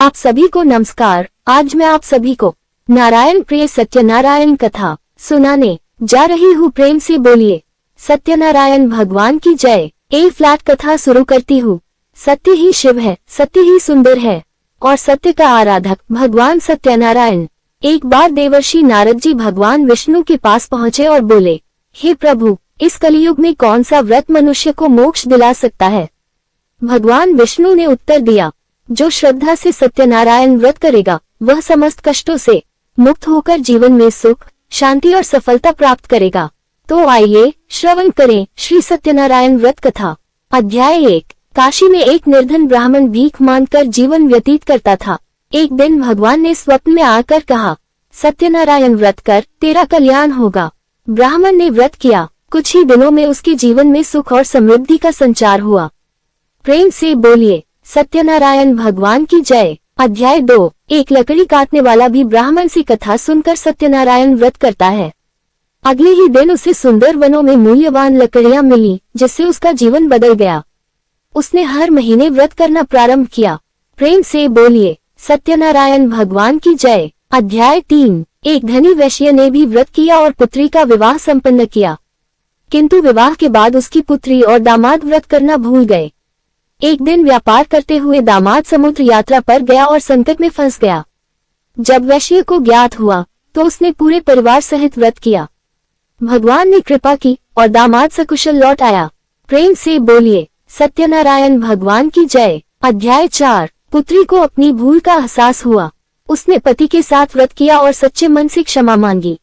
आप सभी को नमस्कार। आज मैं आप सभी को नारायण प्रिय सत्यनारायण कथा सुनाने जा रही हूँ। प्रेम से बोलिए सत्यनारायण भगवान की जय। एक फ्लैट कथा शुरू करती हूँ। सत्य ही शिव है, सत्य ही सुंदर है और सत्य का आराधक भगवान सत्यनारायण। एक बार देवर्षि नारद जी भगवान विष्णु के पास पहुँचे और बोले, हे प्रभु, इस कलयुग में कौन सा व्रत मनुष्य को मोक्ष दिला सकता है। भगवान विष्णु ने उत्तर दिया, जो श्रद्धा से सत्यनारायण व्रत करेगा वह समस्त कष्टों से मुक्त होकर जीवन में सुख, शांति और सफलता प्राप्त करेगा। तो आइए श्रवण करें श्री सत्यनारायण व्रत कथा। अध्याय 1। काशी में एक निर्धन ब्राह्मण भीख मांगकर जीवन व्यतीत करता था। एक दिन भगवान ने स्वप्न में आकर कहा, सत्यनारायण व्रत कर, तेरा कल्याण होगा। ब्राह्मण ने व्रत किया। कुछ ही दिनों में उसके जीवन में सुख और समृद्धि का संचार हुआ। प्रेम से बोलिए सत्यनारायण भगवान की जय। अध्याय 2। एक लकड़ी काटने वाला भी ब्राह्मण से कथा सुनकर सत्यनारायण व्रत करता है। अगले ही दिन उसे सुंदर वनों में मूल्यवान लकड़ियां मिली, जिससे उसका जीवन बदल गया। उसने हर महीने व्रत करना प्रारंभ किया। प्रेम से बोलिए सत्यनारायण भगवान की जय। अध्याय 3। एक धनी वैश्य ने भी व्रत किया और पुत्री का विवाह संपन्न किया, किंतु विवाह के बाद उसकी पुत्री और दामाद व्रत करना भूल गए। एक दिन व्यापार करते हुए दामाद समुद्र यात्रा पर गया और संकट में फंस गया। जब वैश्य को ज्ञात हुआ तो उसने पूरे परिवार सहित व्रत किया। भगवान ने कृपा की और दामाद सकुशल लौट आया। प्रेम से बोलिए सत्यनारायण भगवान की जय। अध्याय 4। पुत्री को अपनी भूल का एहसास हुआ। उसने पति के साथ व्रत किया और सच्चे मन से क्षमा मांगी।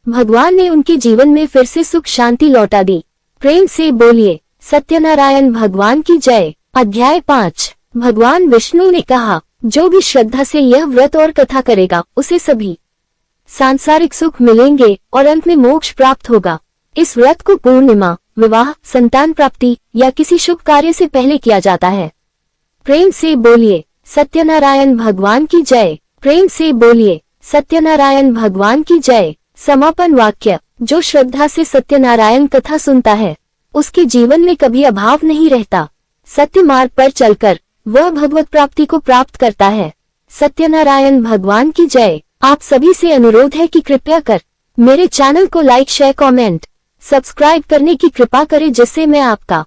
भगवान ने उनके जीवन में फिर से सुख शांति लौटा दी। प्रेम से बोलिए सत्यनारायण भगवान की जय। अध्याय 5। भगवान विष्णु ने कहा, जो भी श्रद्धा से यह व्रत और कथा करेगा उसे सभी सांसारिक सुख मिलेंगे और अंत में मोक्ष प्राप्त होगा। इस व्रत को पूर्णिमा, विवाह, संतान प्राप्ति या किसी शुभ कार्य से पहले किया जाता है। प्रेम से बोलिए सत्यनारायण भगवान की जय। प्रेम से बोलिए सत्यनारायण भगवान की जय। समापन वाक्य। जो श्रद्धा से सत्यनारायण कथा सुनता है उसके जीवन में कभी अभाव नहीं रहता। सत्य मार्ग पर चलकर वह भगवत प्राप्ति को प्राप्त करता है। सत्यनारायण भगवान की जय। आप सभी से अनुरोध है कि कृपया कर मेरे चैनल को लाइक, शेयर, कमेंट, सब्सक्राइब करने की कृपा करें, जिससे मैं आपका